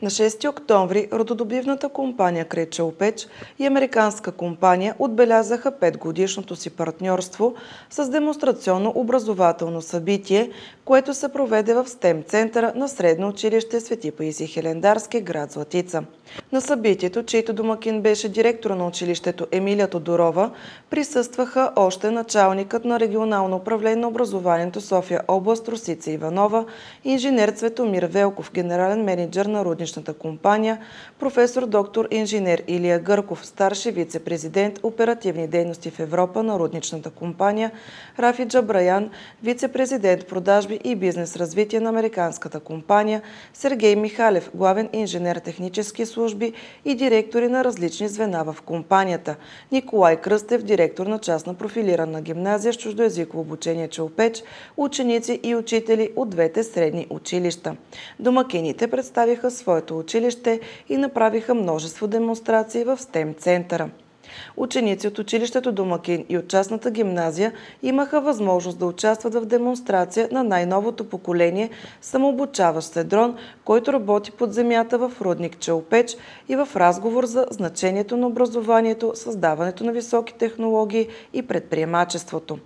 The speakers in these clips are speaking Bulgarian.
На 6 октомври рододобивната компания Кречел Печ и американска компания отбелязаха 5-годишното си партньорство с демонстрационно образователно събитие, което се проведе в STEM центъра на Средно училище Свети Паисий Хилендарски, град Златица. На събитието, чийто домакин беше директора на училището Емилия Тодорова, присъстваха още началникът на регионално управление на образованието София област Росица Иванова, инженер Цветомир Велков, генерален мениджър на рудничната компания, професор доктор инженер Илия Гърков, старши вице-президент оперативни дейности в Европа на рудничната компания, Рафи Джабраян, вице-президент продажби и бизнес развитие на американската компания, Сергей Михалев, главен инженер технически служби и директори на различни звена в компанията, Николай Кръстев, директор на частна профилирана гимназия с чуждоезиково обучение Челпеч, ученици и учители от двете средни училища. Домакините представиха своето училище и направиха множество демонстрации в STEM центъра. Ученици от училището домакин и от частната гимназия имаха възможност да участват в демонстрация на най-новото поколение самообучаващ се дрон, който работи под земята в рудник Челпеч, и в разговор за значението на образованието, създаването на високи технологии и предприемачеството.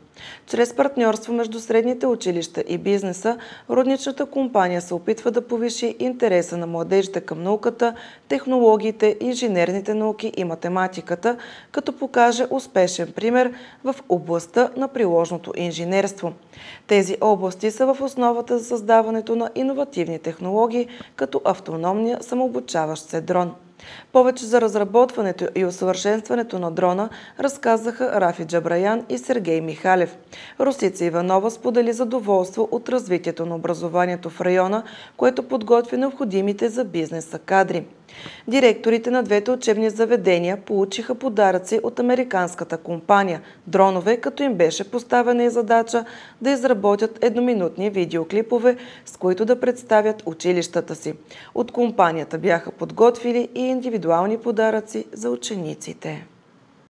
Чрез партньорство между средните училища и бизнеса, рудничната компания се опитва да повиши интереса на младежите към науката, технологиите, инженерните науки и математиката, като покаже успешен пример в областта на приложното инженерство. Тези области са в основата за създаването на иновативни технологии, като автономния самообучаващ се дрон. Повече за разработването и усъвършенстването на дрона разказаха Рафи Джабраян и Сергей Михалев. Росица Иванова сподели задоволство от развитието на образованието в района, което подготви необходимите за бизнеса кадри. Директорите на двете учебни заведения получиха подаръци от американската компания – дронове, като им беше поставена и задача да изработят едноминутни видеоклипове, с които да представят училищата си. От компанията бяха подготвили и индивидуални подаръци за учениците.